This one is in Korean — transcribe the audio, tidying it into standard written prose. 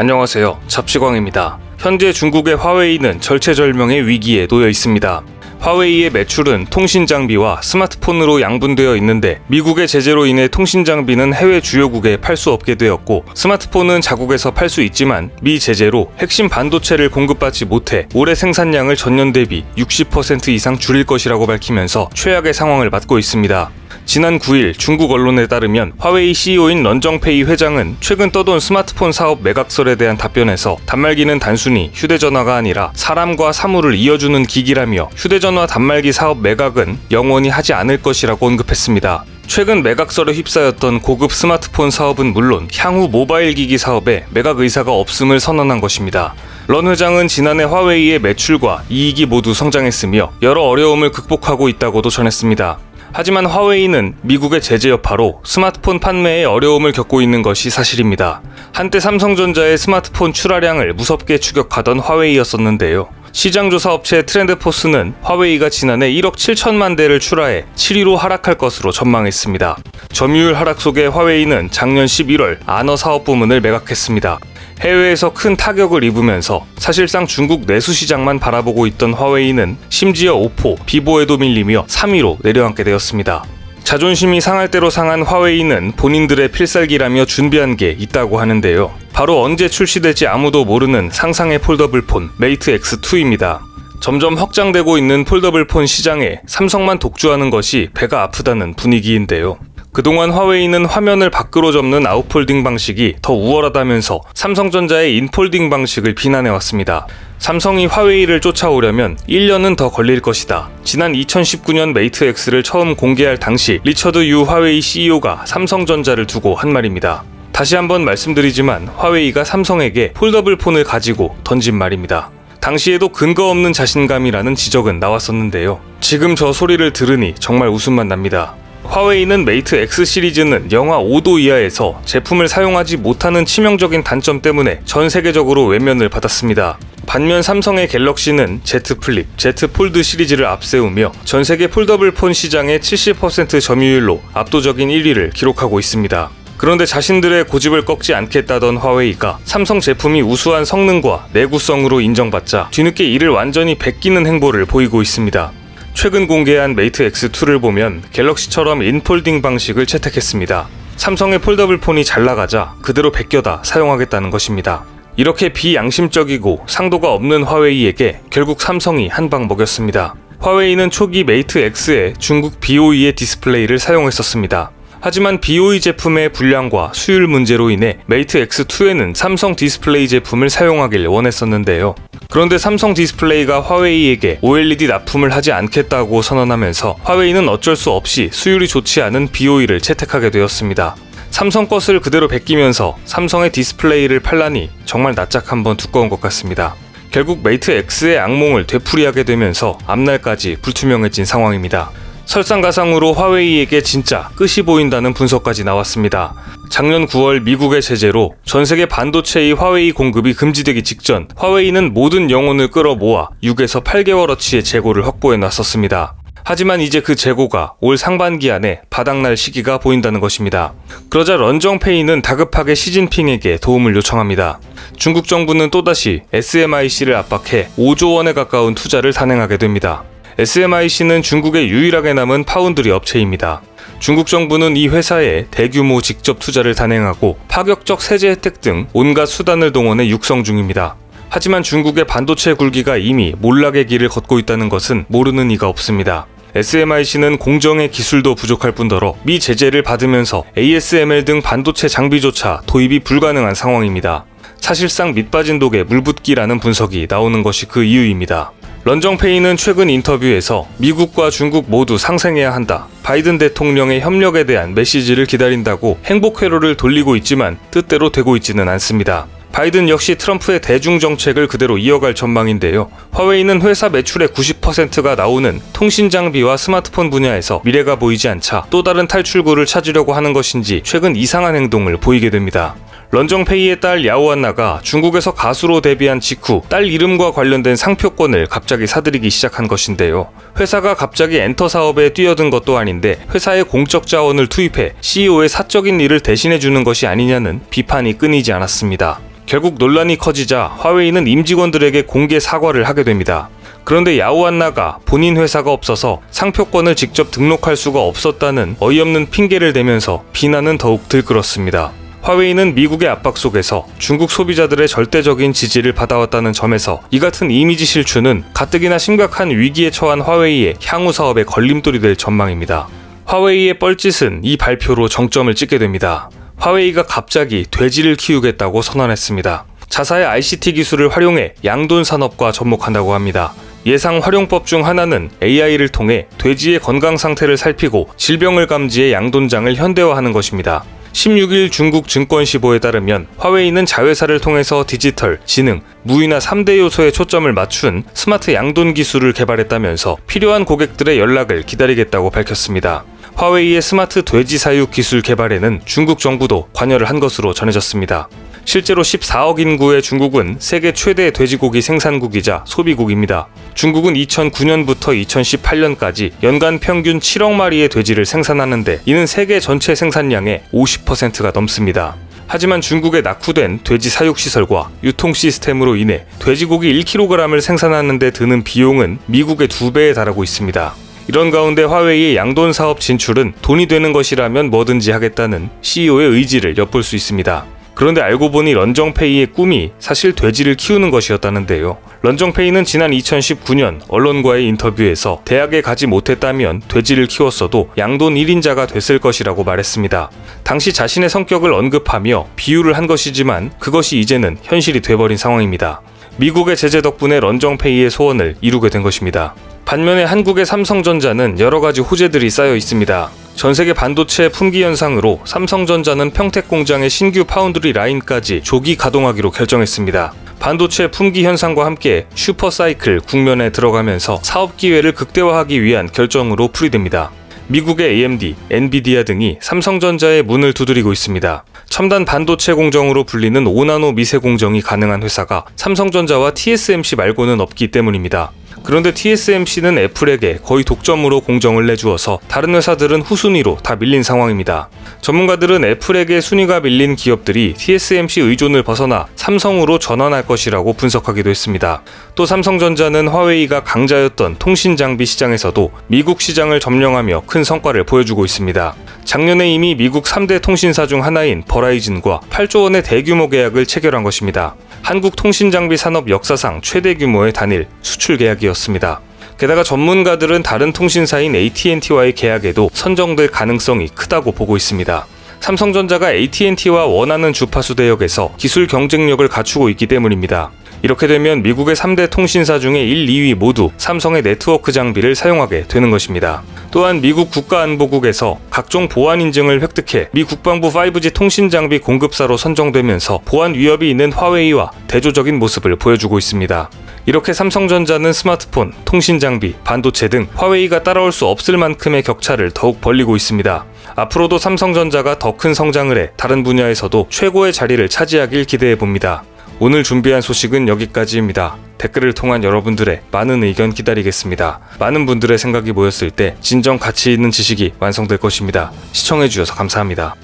안녕하세요. 잡시광입니다. 현재 중국의 화웨이는 절체절명의 위기에 놓여 있습니다. 화웨이의 매출은 통신장비와 스마트폰으로 양분되어 있는데 미국의 제재로 인해 통신장비는 해외 주요국에 팔 수 없게 되었고 스마트폰은 자국에서 팔 수 있지만 미 제재로 핵심 반도체를 공급받지 못해 올해 생산량을 전년 대비 60% 이상 줄일 것이라고 밝히면서 최악의 상황을 맞고 있습니다. 지난 9일 중국 언론에 따르면 화웨이 CEO인 런정페이 회장은 최근 떠돈 스마트폰 사업 매각설에 대한 답변에서 단말기는 단순히 휴대전화가 아니라 사람과 사물을 이어주는 기기라며 휴대전화 단말기 사업 매각은 영원히 하지 않을 것이라고 언급했습니다. 최근 매각설에 휩싸였던 고급 스마트폰 사업은 물론 향후 모바일 기기 사업에 매각 의사가 없음을 선언한 것입니다. 런 회장은 지난해 화웨이의 매출과 이익이 모두 성장했으며 여러 어려움을 극복하고 있다고도 전했습니다. 하지만 화웨이는 미국의 제재 여파로 스마트폰 판매에 어려움을 겪고 있는 것이 사실입니다. 한때 삼성전자의 스마트폰 출하량을 무섭게 추격하던 화웨이였었는데요. 시장조사 업체 트렌드포스는 화웨이가 지난해 1억 7천만 대를 출하해 7위로 하락할 것으로 전망했습니다. 점유율 하락 속에 화웨이는 작년 11월 아너 사업 부문을 매각했습니다. 해외에서 큰 타격을 입으면서 사실상 중국 내수 시장만 바라보고 있던 화웨이는 심지어 오포, 비보에도 밀리며 3위로 내려앉게 되었습니다. 자존심이 상할 대로 상한 화웨이는 본인들의 필살기라며 준비한 게 있다고 하는데요. 바로 언제 출시될지 아무도 모르는 상상의 폴더블폰 메이트 X2입니다. 점점 확장되고 있는 폴더블폰 시장에 삼성만 독주하는 것이 배가 아프다는 분위기인데요. 그동안 화웨이는 화면을 밖으로 접는 아웃폴딩 방식이 더 우월하다면서 삼성전자의 인폴딩 방식을 비난해왔습니다. 삼성이 화웨이를 쫓아오려면 1년은 더 걸릴 것이다. 지난 2019년 메이트 X를 처음 공개할 당시 리처드 유 화웨이 CEO가 삼성전자를 두고 한 말입니다. 다시 한번 말씀드리지만 화웨이가 삼성에게 폴더블 폰을 가지고 던진 말입니다. 당시에도 근거 없는 자신감이라는 지적은 나왔었는데요. 지금 저 소리를 들으니 정말 웃음만 납니다. 화웨이는 메이트 X 시리즈는 영하 5도 이하에서 제품을 사용하지 못하는 치명적인 단점 때문에 전 세계적으로 외면을 받았습니다. 반면 삼성의 갤럭시는 Z 플립, Z 폴드 시리즈를 앞세우며 전 세계 폴더블 폰 시장의 70% 점유율로 압도적인 1위를 기록하고 있습니다. 그런데 자신들의 고집을 꺾지 않겠다던 화웨이가 삼성 제품이 우수한 성능과 내구성으로 인정받자 뒤늦게 이를 완전히 베끼는 행보를 보이고 있습니다. 최근 공개한 메이트 X2를 보면 갤럭시처럼 인폴딩 방식을 채택했습니다. 삼성의 폴더블 폰이 잘 나가자 그대로 베껴다 사용하겠다는 것입니다. 이렇게 비양심적이고 상도가 없는 화웨이에게 결국 삼성이 한 방 먹였습니다. 화웨이는 초기 메이트 X에 중국 BOE의 디스플레이를 사용했었습니다. 하지만 BOE 제품의 불량과 수율 문제로 인해 메이트 X2에는 삼성 디스플레이 제품을 사용하길 원했었는데요. 그런데 삼성 디스플레이가 화웨이에게 OLED 납품을 하지 않겠다고 선언하면서 화웨이는 어쩔 수 없이 수율이 좋지 않은 BOE를 채택하게 되었습니다. 삼성 것을 그대로 베끼면서 삼성의 디스플레이를 팔라니 정말 낯짝 한번 두꺼운 것 같습니다. 결국 메이트 X의 악몽을 되풀이하게 되면서 앞날까지 불투명해진 상황입니다. 설상가상으로 화웨이에게 진짜 끝이 보인다는 분석까지 나왔습니다. 작년 9월 미국의 제재로 전세계 반도체의 화웨이 공급이 금지되기 직전 화웨이는 모든 영혼을 끌어모아 6에서 8개월어치의 재고를 확보해 놨었습니다. 하지만 이제 그 재고가 올 상반기 안에 바닥날 시기가 보인다는 것입니다. 그러자 런정페이는 다급하게 시진핑에게 도움을 요청합니다. 중국 정부는 또다시 SMIC를 압박해 5조 원에 가까운 투자를 단행하게 됩니다. SMIC는 중국의 유일하게 남은 파운드리 업체입니다. 중국 정부는 이 회사에 대규모 직접 투자를 단행하고 파격적 세제 혜택 등 온갖 수단을 동원해 육성 중입니다. 하지만 중국의 반도체 굴기가 이미 몰락의 길을 걷고 있다는 것은 모르는 이가 없습니다. SMIC는 공정의 기술도 부족할 뿐더러 미 제재를 받으면서 ASML 등 반도체 장비조차 도입이 불가능한 상황입니다. 사실상 밑빠진 독에 물붓기라는 분석이 나오는 것이 그 이유입니다. 런정페이는 최근 인터뷰에서 미국과 중국 모두 상생해야 한다. 바이든 대통령의 협력에 대한 메시지를 기다린다고 행복 회로를 돌리고 있지만 뜻대로 되고 있지는 않습니다. 바이든 역시 트럼프의 대중 정책을 그대로 이어갈 전망인데요. 화웨이는 회사 매출의 90%가 나오는 통신 장비와 스마트폰 분야에서 미래가 보이지 않자 또 다른 탈출구를 찾으려고 하는 것인지 최근 이상한 행동을 보이게 됩니다. 런정페이의 딸 야오안나가 중국에서 가수로 데뷔한 직후 딸 이름과 관련된 상표권을 갑자기 사들이기 시작한 것인데요. 회사가 갑자기 엔터 사업에 뛰어든 것도 아닌데 회사에 공적 자원을 투입해 CEO의 사적인 일을 대신해주는 것이 아니냐는 비판이 끊이지 않았습니다. 결국 논란이 커지자 화웨이는 임직원들에게 공개 사과를 하게 됩니다. 그런데 야오안나가 본인 회사가 없어서 상표권을 직접 등록할 수가 없었다는 어이없는 핑계를 대면서 비난은 더욱 들끓었습니다. 화웨이는 미국의 압박 속에서 중국 소비자들의 절대적인 지지를 받아왔다는 점에서 이 같은 이미지 실추는 가뜩이나 심각한 위기에 처한 화웨이의 향후 사업에 걸림돌이 될 전망입니다. 화웨이의 뻘짓은 이 발표로 정점을 찍게 됩니다. 화웨이가 갑자기 돼지를 키우겠다고 선언했습니다. 자사의 ICT 기술을 활용해 양돈 산업과 접목한다고 합니다. 예상 활용법 중 하나는 AI를 통해 돼지의 건강 상태를 살피고 질병을 감지해 양돈장을 현대화하는 것입니다. 16일 중국 증권시보에 따르면 화웨이는 자회사를 통해서 디지털, 지능, 무이나 3대 요소에 초점을 맞춘 스마트 양돈 기술을 개발했다면서 필요한 고객들의 연락을 기다리겠다고 밝혔습니다. 화웨이의 스마트 돼지 사육 기술 개발에는 중국 정부도 관여를 한 것으로 전해졌습니다. 실제로 14억 인구의 중국은 세계 최대 돼지고기 생산국이자 소비국입니다. 중국은 2009년부터 2018년까지 연간 평균 7억 마리의 돼지를 생산하는데 이는 세계 전체 생산량의 50%가 넘습니다. 하지만 중국의 낙후된 돼지 사육시설과 유통 시스템으로 인해 돼지고기 1kg을 생산하는 데 드는 비용은 미국의 2배에 달하고 있습니다. 이런 가운데 화웨이의 양돈 사업 진출은 돈이 되는 것이라면 뭐든지 하겠다는 CEO의 의지를 엿볼 수 있습니다. 그런데 알고 보니 런정페이의 꿈이 사실 돼지를 키우는 것이었다는데요. 런정페이는 지난 2019년 언론과의 인터뷰에서 대학에 가지 못했다면 돼지를 키웠어도 양돈 1인자가 됐을 것이라고 말했습니다. 당시 자신의 성격을 언급하며 비유를 한 것이지만 그것이 이제는 현실이 돼버린 상황입니다. 미국의 제재 덕분에 런정페이의 소원을 이루게 된 것입니다. 반면에 한국의 삼성전자는 여러가지 호재들이 쌓여 있습니다. 전세계 반도체 품귀 현상으로 삼성전자는 평택 공장의 신규 파운드리 라인까지 조기 가동하기로 결정했습니다. 반도체 품귀 현상과 함께 슈퍼사이클 국면에 들어가면서 사업 기회를 극대화하기 위한 결정으로 풀이됩니다. 미국의 AMD, 엔비디아 등이 삼성전자의 문을 두드리고 있습니다. 첨단 반도체 공정으로 불리는 5나노 미세 공정이 가능한 회사가 삼성전자와 TSMC 말고는 없기 때문입니다. 그런데 TSMC는 애플에게 거의 독점으로 공정을 내주어서 다른 회사들은 후순위로 다 밀린 상황입니다. 전문가들은 애플에게 순위가 밀린 기업들이 TSMC 의존을 벗어나 삼성으로 전환할 것이라고 분석하기도 했습니다. 또 삼성전자는 화웨이가 강자였던 통신장비 시장에서도 미국 시장을 점령하며 큰 성과를 보여주고 있습니다. 작년에 이미 미국 3대 통신사 중 하나인 버라이즌과 8조 원의 대규모 계약을 체결한 것입니다. 한국 통신장비 산업 역사상 최대 규모의 단일 수출 계약이었습니다. 게다가 전문가들은 다른 통신사인 AT&T와의 계약에도 선정될 가능성이 크다고 보고 있습니다. 삼성전자가 AT&T와 원하는 주파수 대역에서 기술 경쟁력을 갖추고 있기 때문입니다. 이렇게 되면 미국의 3대 통신사 중에 1, 2위 모두 삼성의 네트워크 장비를 사용하게 되는 것입니다. 또한 미국 국가안보국에서 각종 보안 인증을 획득해 미 국방부 5G 통신장비 공급사로 선정되면서 보안 위협이 있는 화웨이와 대조적인 모습을 보여주고 있습니다. 이렇게 삼성전자는 스마트폰, 통신장비, 반도체 등 화웨이가 따라올 수 없을 만큼의 격차를 더욱 벌리고 있습니다. 앞으로도 삼성전자가 더 큰 성장을 해 다른 분야에서도 최고의 자리를 차지하길 기대해봅니다. 오늘 준비한 소식은 여기까지입니다. 댓글을 통한 여러분들의 많은 의견 기다리겠습니다. 많은 분들의 생각이 모였을 때 진정 가치 있는 지식이 완성될 것입니다. 시청해주셔서 감사합니다.